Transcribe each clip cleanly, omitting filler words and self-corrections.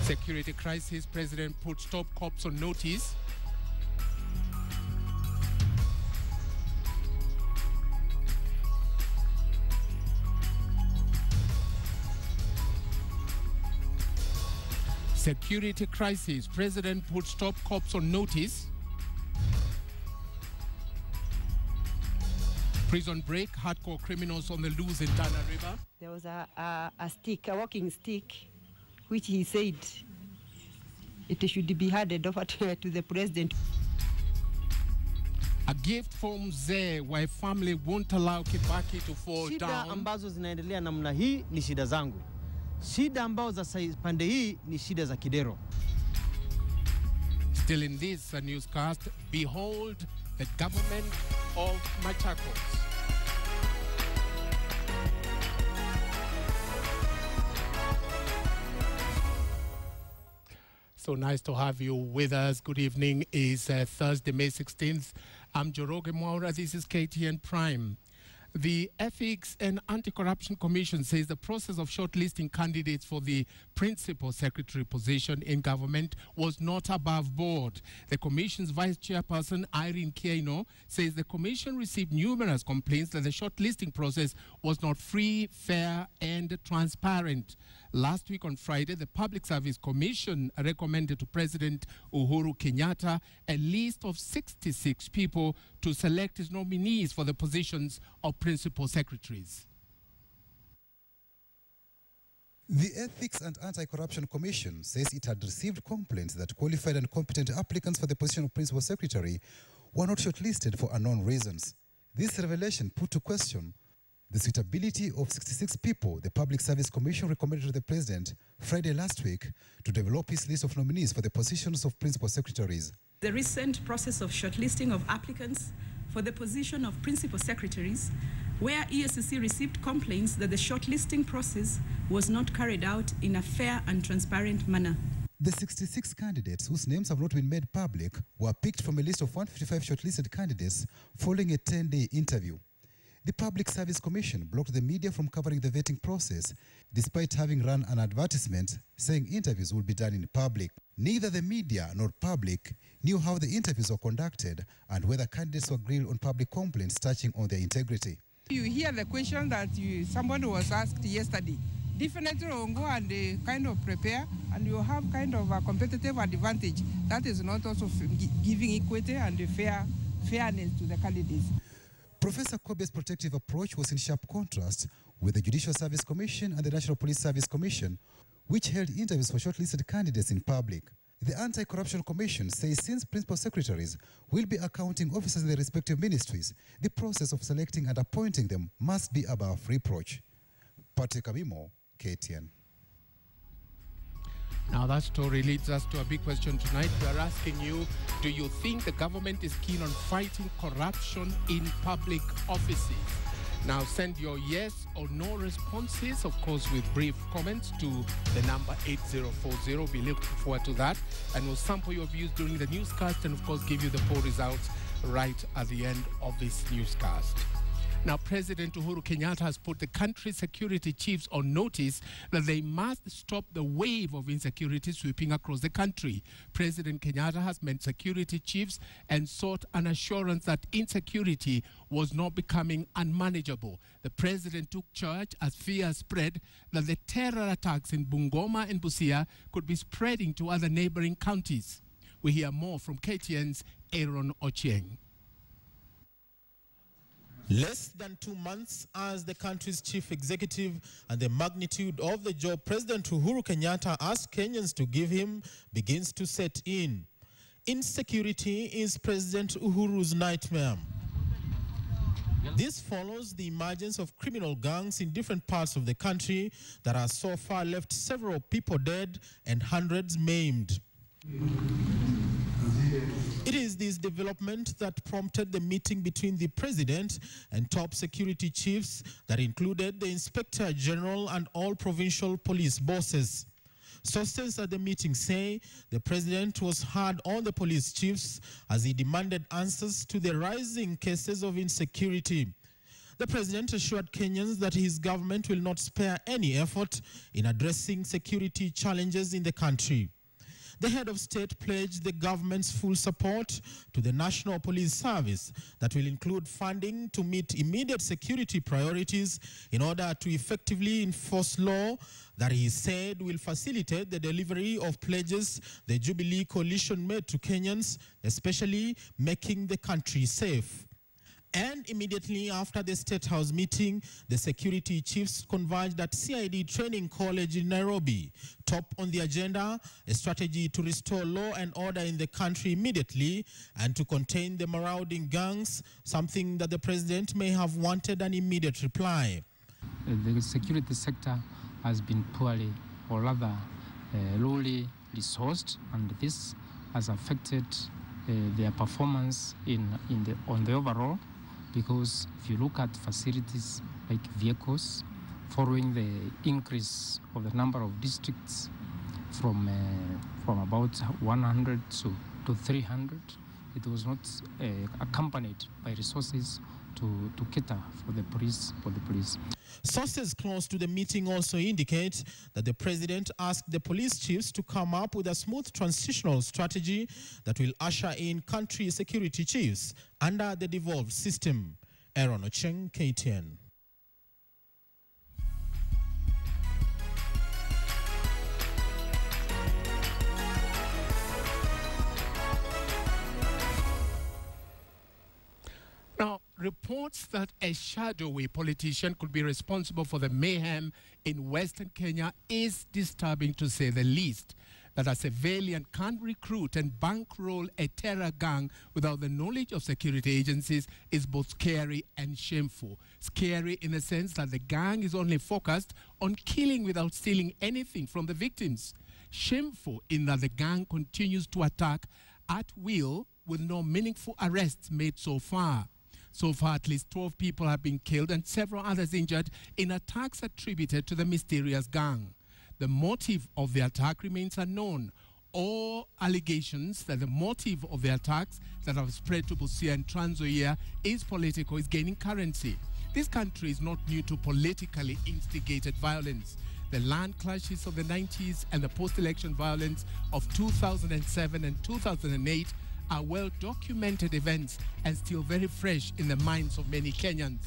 Security crisis, President puts top cops on notice. Security crisis, President puts top cops on notice. Prison break, hardcore criminals on the loose in Tana River. There was a walking stick, which he said it should be handed over to the president. A gift from Mzee, why family won't allow Kibaki to fall down. Shida ambazo zinaendelea namna hii ni shida zangu. Shida ambazo za pande hii ni shida za Kidero. Still in this newscast, behold the government of Machakos. So nice to have you with us. Good evening. It's Thursday, May 16th. I'm Joroge Mwaura. This is KTN Prime. The Ethics and Anti-Corruption Commission says the process of shortlisting candidates for the principal secretary position in government was not above board. The commission's vice chairperson, Irene Keino, says the commission received numerous complaints that the shortlisting process was not free, fair, and transparent. Last week on Friday, the Public Service Commission recommended to President Uhuru Kenyatta a list of 66 people to select as nominees for the positions of principal secretaries. The Ethics and Anti-Corruption Commission says it had received complaints that qualified and competent applicants for the position of principal secretary were not shortlisted for unknown reasons. This revelation put to question the suitability of 66 people the Public Service Commission recommended to the President Friday last week to develop his list of nominees for the positions of principal secretaries. The recent process of shortlisting of applicants for the position of principal secretaries, where ESCC received complaints that the shortlisting process was not carried out in a fair and transparent manner. The 66 candidates whose names have not been made public were picked from a list of 155 shortlisted candidates following a 10-day interview. The Public Service Commission blocked the media from covering the vetting process, despite having run an advertisement saying interviews would be done in public. Neither the media nor public knew how the interviews were conducted and whether candidates were grilled on public complaints touching on their integrity. You hear the question that somebody was asked yesterday. Definitely will go and kind of prepare, and you have kind of a competitive advantage. That is not also giving equity and fairness to the candidates. Professor Kobe's protective approach was in sharp contrast with the Judicial Service Commission and the National Police Service Commission, which held interviews for shortlisted candidates in public. The Anti-Corruption Commission says since principal secretaries will be accounting officers in their respective ministries, the process of selecting and appointing them must be above reproach. Patrick Amimo, KTN. Now that story leads us to a big question tonight. We are asking you, do you think the government is keen on fighting corruption in public offices? Now send your yes or no responses, of course, with brief comments to the number 8040. We'll be looking forward to that. And we'll sample your views during the newscast and, of course, give you the poll results right at the end of this newscast. Now, President Uhuru Kenyatta has put the country's security chiefs on notice that they must stop the wave of insecurity sweeping across the country. President Kenyatta has met security chiefs and sought an assurance that insecurity was not becoming unmanageable. The president took charge as fear spread that the terror attacks in Bungoma and Busia could be spreading to other neighboring counties. We hear more from KTN's Aaron Ochieng. Less than 2 months as the country's chief executive and the magnitude of the job President Uhuru Kenyatta asked Kenyans to give him begins to set in. Insecurity is President Uhuru's nightmare. This follows the emergence of criminal gangs in different parts of the country that has so far left several people dead and hundreds maimed. It is this development that prompted the meeting between the president and top security chiefs that included the Inspector General and all provincial police bosses. Sources at the meeting say the president was hard on the police chiefs as he demanded answers to the rising cases of insecurity. The president assured Kenyans that his government will not spare any effort in addressing security challenges in the country. The head of state pledged the government's full support to the National Police Service that will include funding to meet immediate security priorities in order to effectively enforce law that he said will facilitate the delivery of pledges the Jubilee coalition made to Kenyans, especially making the country safe. And immediately after the State House meeting, the security chiefs converged at CID Training College in Nairobi. Top on the agenda, a strategy to restore law and order in the country immediately and to contain the marauding gangs, something that the president may have wanted an immediate reply. The security sector has been poorly, or rather lowly resourced, and this has affected their performance on the overall. Because if you look at facilities like vehicles, following the increase of the number of districts from about 100 to 300, it was not accompanied by resources to cater for the police. Sources close to the meeting also indicate that the president asked the police chiefs to come up with a smooth transitional strategy that will usher in country security chiefs under the devolved system. Aaron Ocheng, KTN. Now, reports that a shadowy politician could be responsible for the mayhem in Western Kenya is disturbing, to say the least. That a civilian can't recruit and bankroll a terror gang without the knowledge of security agencies is both scary and shameful. Scary in the sense that the gang is only focused on killing without stealing anything from the victims. Shameful in that the gang continues to attack at will with no meaningful arrests made so far. So far, at least 12 people have been killed and several others injured in attacks attributed to the mysterious gang. The motive of the attack remains unknown. All allegations that the motive of the attacks that have spread to Busia and Trans Nzoia is political is gaining currency. This country is not new to politically instigated violence. The land clashes of the 90s and the post-election violence of 2007 and 2008 are well-documented events and still very fresh in the minds of many Kenyans.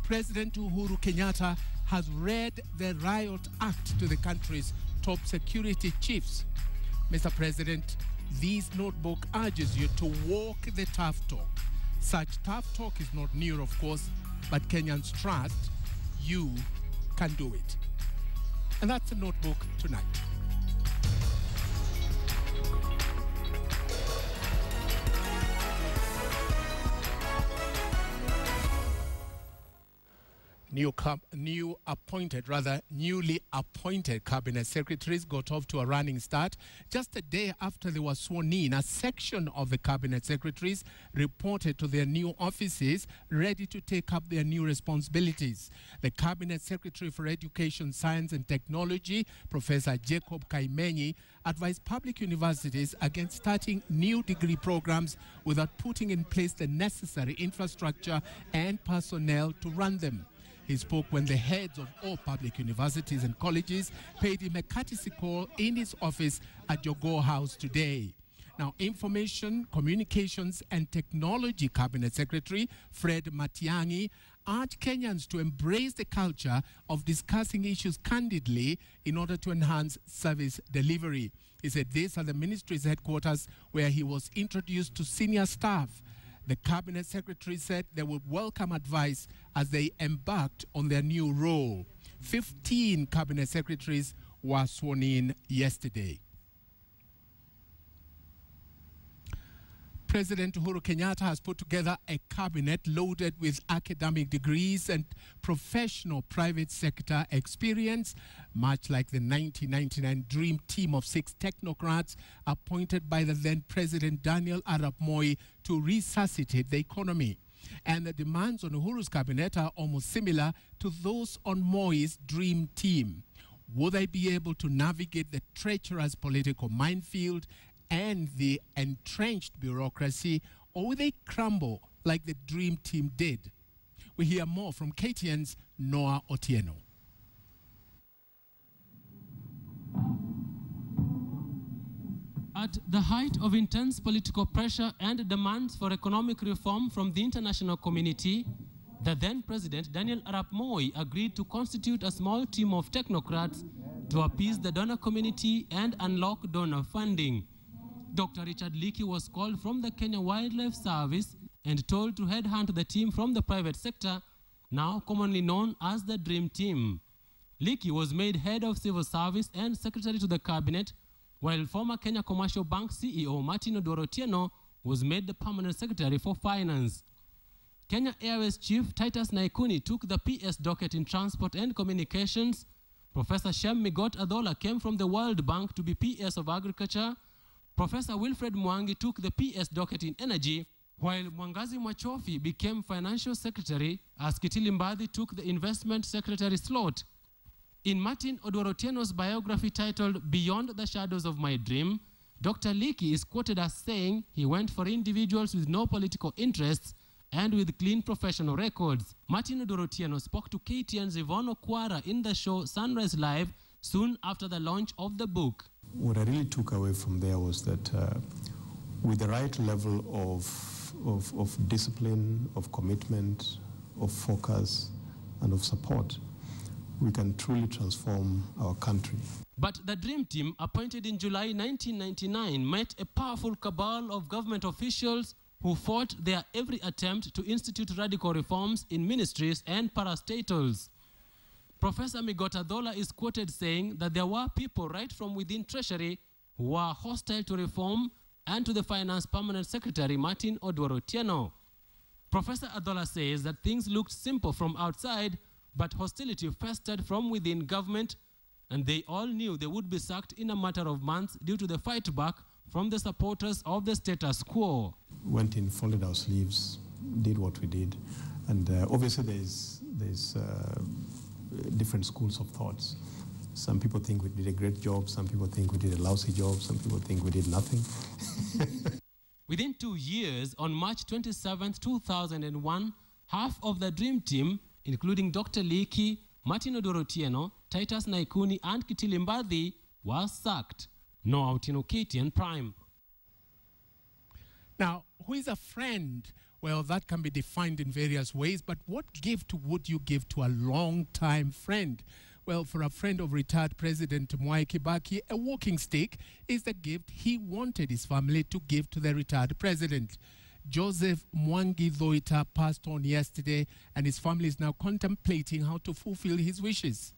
President Uhuru Kenyatta has read the Riot Act to the country's top security chiefs. Mr. President, this notebook urges you to walk the tough talk. Such tough talk is not new, of course, but Kenyans trust you can do it. And that's the notebook tonight. Newly appointed cabinet secretaries got off to a running start. Just a day after they were sworn in, a section of the cabinet secretaries reported to their new offices, ready to take up their new responsibilities. The cabinet secretary for Education, Science and Technology, Professor Jacob Kaimenyi, advised public universities against starting new degree programs without putting in place the necessary infrastructure and personnel to run them. He spoke when the heads of all public universities and colleges paid him a courtesy call in his office at Jogoo House today. Now, Information, Communications and Technology Cabinet Secretary Fred Matiang'i urged Kenyans to embrace the culture of discussing issues candidly in order to enhance service delivery. He said this at the ministry's headquarters, where he was introduced to senior staff. The cabinet secretary said they would welcome advice as they embarked on their new role. 15 cabinet secretaries were sworn in yesterday. President Uhuru Kenyatta has put together a cabinet loaded with academic degrees and professional private sector experience, much like the 1999 dream team of 6 technocrats appointed by the then President Daniel Arap Moi to resuscitate the economy. And the demands on Uhuru's cabinet are almost similar to those on Moi's dream team. Will they be able to navigate the treacherous political minefield and the entrenched bureaucracy, or will they crumble like the dream team did? We hear more from KTN's Noah Otieno. At the height of intense political pressure and demands for economic reform from the international community, the then President Daniel Arap Moi agreed to constitute a small team of technocrats to appease the donor community and unlock donor funding. Dr. Richard Leakey was called from the Kenya Wildlife Service and told to headhunt the team from the private sector, now commonly known as the Dream Team. Leakey was made head of civil service and secretary to the cabinet, while former Kenya Commercial Bank CEO Martin Otieno was made the permanent secretary for finance. Kenya Airways Chief Titus Naikuni took the PS docket in transport and communications. Professor Shem Migot Adola came from the World Bank to be PS of agriculture. Professor Wilfred Mwangi took the PS docket in energy, while Mwangazi Mwachofi became financial secretary as Kitili Mbadi took the investment secretary slot. In Martin Otieno's biography titled Beyond the Shadows of My Dream, Dr. Leakey is quoted as saying he went for individuals with no political interests and with clean professional records. Martin Otieno spoke to KTN's Yvonne Okwara in the show Sunrise Live soon after the launch of the book. What I really took away from there was that with the right level of discipline, of commitment, of focus, and of support, we can truly transform our country. But the Dream Team, appointed in July 1999, met a powerful cabal of government officials who fought their every attempt to institute radical reforms in ministries and parastatals. Professor Migota Dola is quoted saying that there were people right from within Treasury who were hostile to reform and to the Finance Permanent Secretary Martin Otieno. Professor Adola says that things looked simple from outside, but hostility festered from within government, and they all knew they would be sacked in a matter of months due to the fight back from the supporters of the status quo. Went in, folded our sleeves, did what we did, and obviously there's different schools of thoughts. Some people think we did a great job, some people think we did a lousy job, some people think we did nothing. Within 2 years, on March 27, 2001, half of the Dream Team, including Dr. Leakey, Martin Otieno, Titus Naikuni, and Kitili Mbadi, was sacked. Noah Otieno, KTN Prime. Now, who is a friend? Well, that can be defined in various ways, but what gift would you give to a long-time friend? Well, for a friend of retired President Mwai Kibaki, a walking stick is the gift he wanted his family to give to the retired president. Joseph Mwangi Thoita passed on yesterday, and his family is now contemplating how to fulfill his wishes.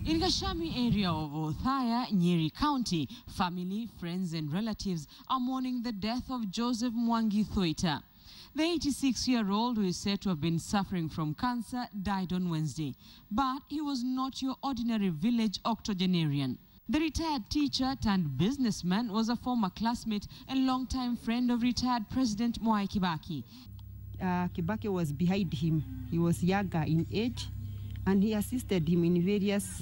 In Gashami area of Othaya, Nyeri County, family, friends and relatives are mourning the death of Joseph Mwangi Thoita. The 86-year-old, who is said to have been suffering from cancer, died on Wednesday. But he was not your ordinary village octogenarian. The retired teacher turned businessman was a former classmate and longtime friend of retired President Mwai Kibaki. Kibaki was behind him. He was younger in age, and he assisted him in various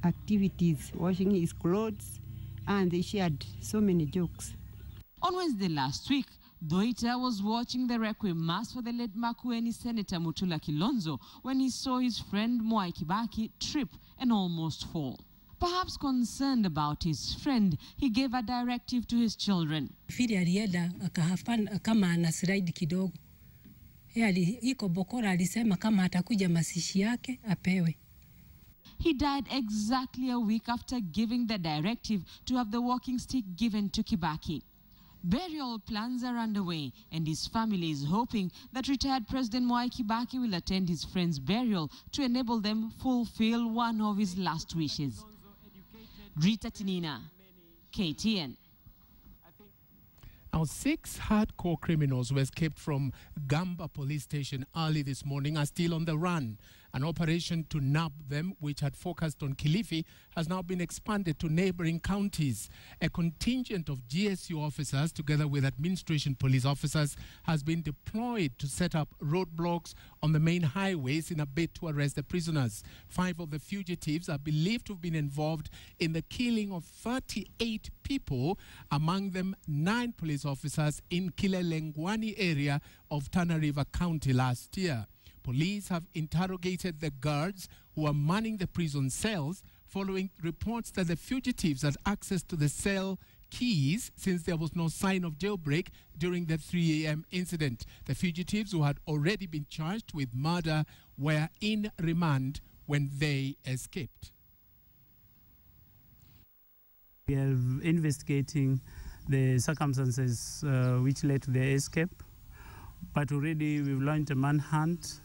activities, washing his clothes, and they shared so many jokes. On Wednesday last week, Thoita was watching the Requiem Mass for the late Makueni Senator Mutula Kilonzo when he saw his friend Mwai Kibaki trip and almost fall. Perhaps concerned about his friend, he gave a directive to his children. Fili alienda akahafana kama ana slide kidogo. Iko bokora alisema kama atakuja masishi yake apewe. He died exactly a week after giving the directive to have the walking stick given to Kibaki. Burial plans are underway, and his family is hoping that retired President Mwai Kibaki will attend his friend's burial to enable them fulfill one of his last wishes. Rita Tinina, KTN. Now, 6 hardcore criminals who escaped from Gamba police station early this morning are still on the run. An operation to nab them, which had focused on Kilifi, has now been expanded to neighboring counties. A contingent of GSU officers, together with administration police officers, has been deployed to set up roadblocks on the main highways in a bid to arrest the prisoners. 5 of the fugitives are believed to have been involved in the killing of 38 people, among them 9 police officers in Kilelengwani area of Tana River County last year. Police have interrogated the guards who are manning the prison cells following reports that the fugitives had access to the cell keys since there was no sign of jailbreak during the 3 a.m. incident. The fugitives, who had already been charged with murder, were in remand when they escaped. We are investigating the circumstances which led to their escape, but already we've launched a manhunt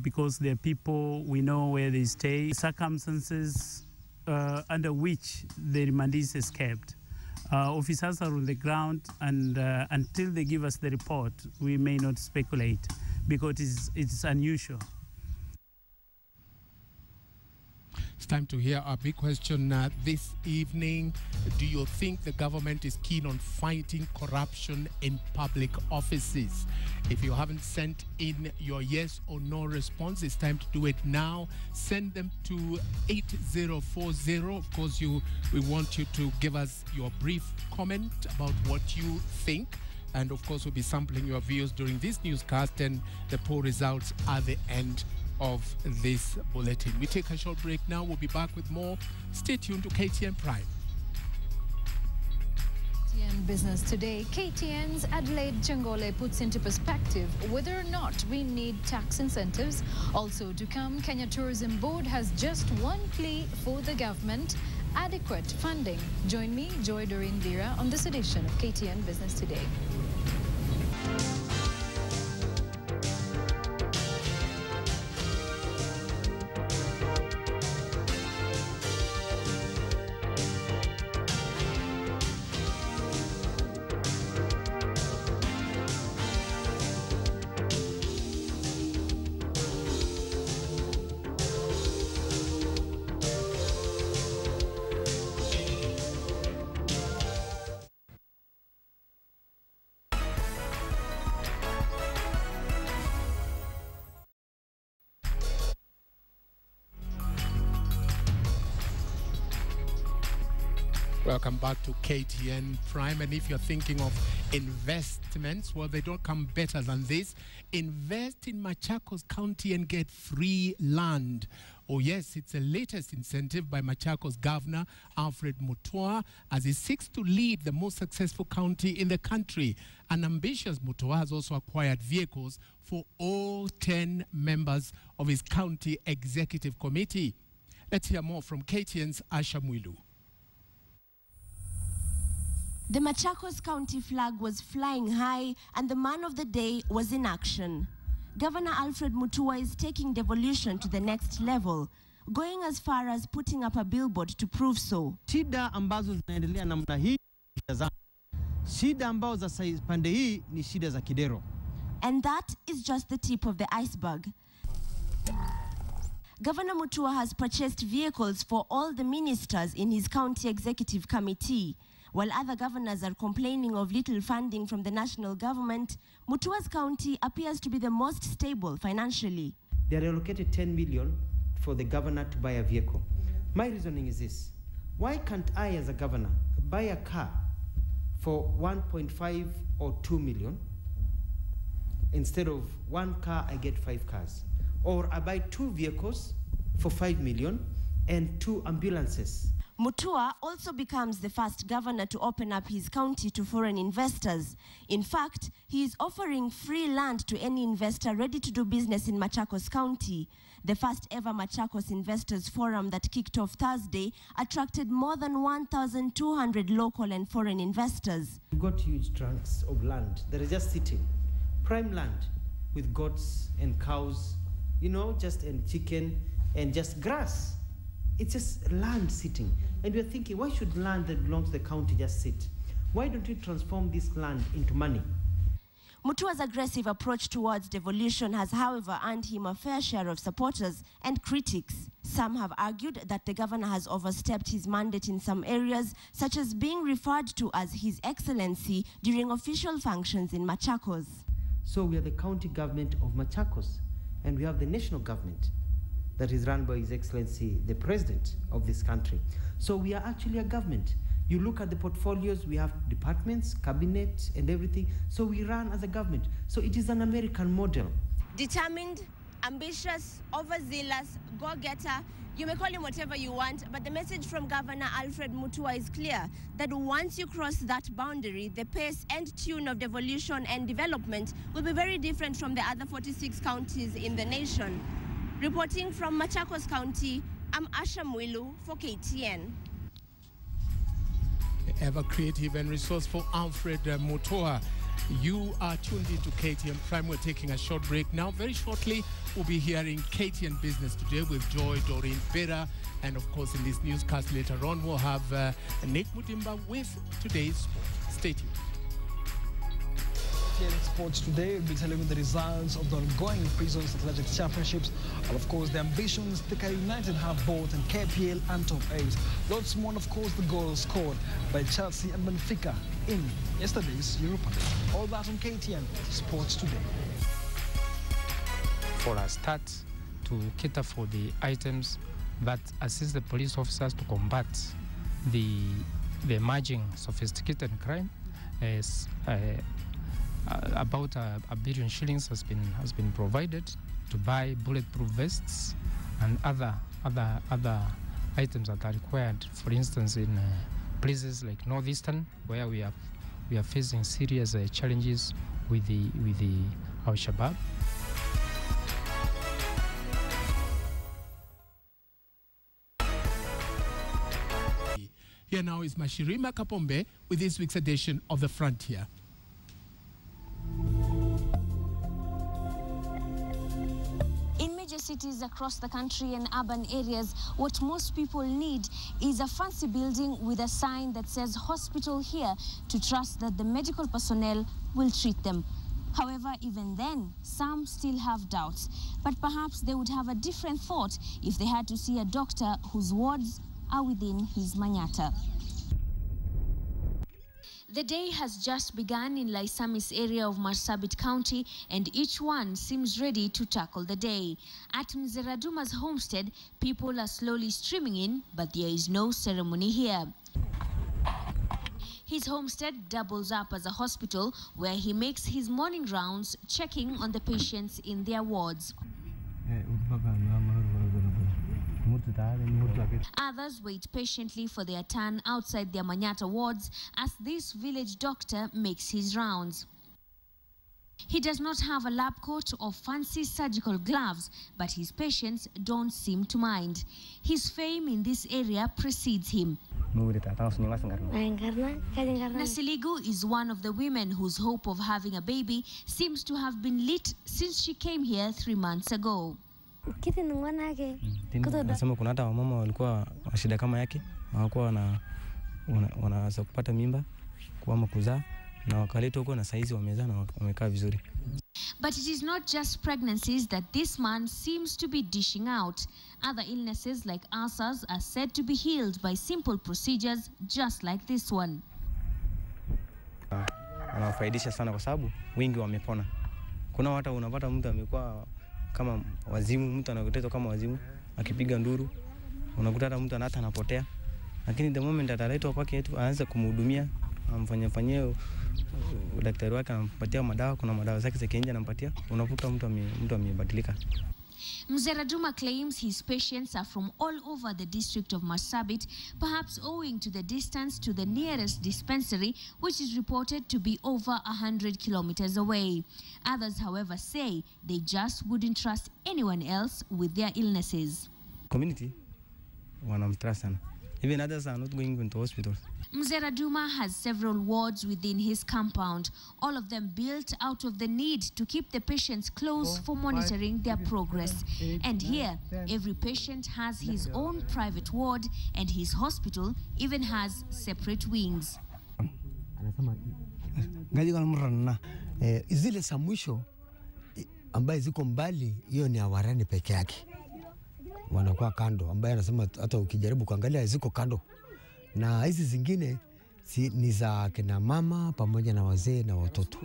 because there are people, we know where they stay, circumstances under which the remandees escaped. Officers are on the ground, and until they give us the report, we may not speculate because it's unusual. It's time to hear our big question this evening. Do you think the government is keen on fighting corruption in public offices? If you haven't sent in your yes or no response, it's time to do it now. Send them to 8040. Of course, we want you to give us your brief comment about what you think. And of course, we'll be sampling your views during this newscast and the poll results at the end of this bulletin. We take a short break now. We'll be back with more. Stay tuned to KTN Prime. KTN Business Today. KTN's Adelaide Changole puts into perspective whether or not we need tax incentives. Also to come, Kenya Tourism Board has just one plea for the government: adequate funding. Join me, Joy Doreen Vera, on this edition of KTN Business Today. Welcome back to KTN Prime. And if you're thinking of investments, well, they don't come better than this. Invest in Machakos County and get free land. Oh yes, it's the latest incentive by Machakos Governor Alfred Mutua as he seeks to lead the most successful county in the country. An ambitious Mutua has also acquired vehicles for all 10 members of his county executive committee. Let's hear more from KTN's Asha Mwilu. The Machakos County flag was flying high and the man of the day was in action. Governor Alfred Mutua is taking devolution to the next level, going as far as putting up a billboard to prove so. Shida ambazo zinaendelea namna hii, shida ambazo za pande hii ni shida za Kidero. And that is just the tip of the iceberg. Governor Mutua has purchased vehicles for all the ministers in his county executive committee. While other governors are complaining of little funding from the national government, Mutua's county appears to be the most stable financially. They are allocated 10 million for the governor to buy a vehicle. My reasoning is this: why can't I, as a governor, buy a car for 1.5 or 2 million? Instead of one car, I get 5 cars. Or I buy 2 vehicles for 5 million and 2 ambulances. Mutua also becomes the first governor to open up his county to foreign investors. In fact, he is offering free land to any investor ready to do business in Machakos County. The first ever Machakos Investors Forum that kicked off Thursday attracted more than 1,200 local and foreign investors. We've got huge trunks of land that are just sitting, prime land, with goats and cows, you know, and chicken and just grass. It's just land sitting. And we're thinking, why should land that belongs to the county just sit? Why don't we transform this land into money? Mutua's aggressive approach towards devolution has, however, earned him a fair share of supporters and critics. Some have argued that the governor has overstepped his mandate in some areas, such as being referred to as His Excellency during official functions in Machakos. So we are the county government of Machakos, and we have the national government that is run by His Excellency, the President of this country. So we are actually a government. You look at the portfolios, we have departments, cabinet, and everything. So we run as a government. So it is an American model. Determined, ambitious, overzealous, go-getter, you may call him whatever you want, but the message from Governor Alfred Mutua is clear, that once you cross that boundary, the pace and tune of devolution and development will be very different from the other 46 counties in the nation. Reporting from Machakos County, I'm Asha Mwilu for KTN. Ever creative and resourceful Alfred Mutua. You are tuned into KTN Prime. We're taking a short break now. Very shortly, we'll be hearing KTN Business Today with Joy Doreen Bera. And of course, in this newscast later on, we'll have Nick Mutimba with today's sport. Stay tuned. In Sports Today, we'll be telling you the results of the ongoing Prisons Athletics Championships, and of course the ambitions Thika United have both in KPL and Top 8. Lots more, of course, the goals scored by Chelsea and Benfica in yesterday's Europa League. All that on KTN Sports Today. For a start, to cater for the items that assist the police officers to combat the emerging sophisticated crime, as about $1 billion shillings has been provided to buy bulletproof vests and other items that are required. For instance, in places like Northeastern, where we are facing serious challenges with the Al-Shabaab. Here now is Mashirima Kapombe with this week's edition of The Frontier. In major cities across the country and urban areas, what most people need is a fancy building with a sign that says hospital here, to trust that the medical personnel will treat them. However, even then, some still have doubts. But perhaps they would have a different thought if they had to see a doctor whose wards are within his manyata. The day has just begun in Laisamis area of Marsabit County, and each one seems ready to tackle the day. At Mzeraduma's homestead, people are slowly streaming in, but there is no ceremony here. His homestead doubles up as a hospital where he makes his morning rounds, checking on the patients in their wards. Others wait patiently for their turn outside their Manyata wards as this village doctor makes his rounds. He does not have a lab coat or fancy surgical gloves, but his patients don't seem to mind. His fame in this area precedes him. Nasiligu is one of the women whose hope of having a baby seems to have been lit since she came here 3 months ago. Nasema kuna hata wamama walikuwa shida kama yake, hawakuwa wanaweza kupata mimba kuama kuzaa, na wakaleta huko na saizi wamezaa na wamekaa vizuri. But it is not just pregnancies that this man seems to be dishing out. Other illnesses like ulcers are said to be healed by simple procedures just like this one. Anafaidisha sana kwa sababu wengi wamepona. Kuna watu unapata mtu amekuwa kama wazimu, mtu anakutetwa kama wazimu, akipiga nduru, unakuta hata mtu hata anapotea. Lakini the moment ataletwa kwake yetu, anaanza kumhudumia, amfanyie daktari wake, anampatia madawa, kuna madawa zake za kienyeji anampatia, unakuta mtu amebadilika. Mzeraduma claims his patients are from all over the district of Marsabit, perhaps owing to the distance to the nearest dispensary, which is reported to be over 100 kilometers away. Others, however, say they just wouldn't trust anyone else with their illnesses. Community, wanamtrust sana. Even others are not going into hospitals. Mzeraduma has several wards within his compound, all of them built out of the need to keep the patients close for monitoring their progress. And here, every patient has his own private ward, and his hospital even has separate wings. Zile za mwisho ambaye ziko mbali, hiyo ni Awarani peke yake. Wanakuwa kando, ambaye anasema hata ukijaribu kuangalia ziko kando. Na hizi zingine ni za kina mama pamoja na wazee na watoto.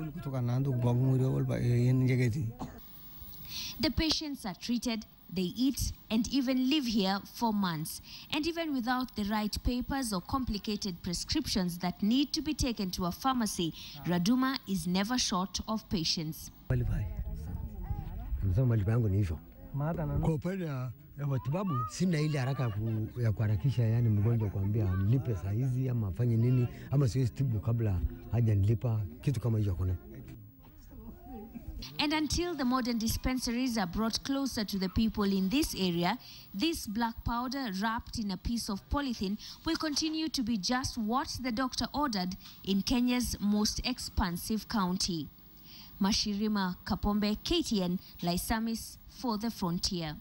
The patients are treated, they eat and even live here for months. And even without the right papers or complicated prescriptions that need to be taken to a pharmacy, Raduma is never short of patients. Kwa upande ya matibabu sina ile haraka ya kuharakisha, yani mgonjwa kuambia nilipe saa hizi ama afanye nini ama siwezi tibu kabla haja nilipa, kitu kama hiyo hakuna. And until the modern dispensaries are brought closer to the people in this area, this black powder wrapped in a piece of polythene will continue to be just what the doctor ordered in Kenya's most expansive county. Mashirima Kapombe, KTN, Laisamis for the Frontier.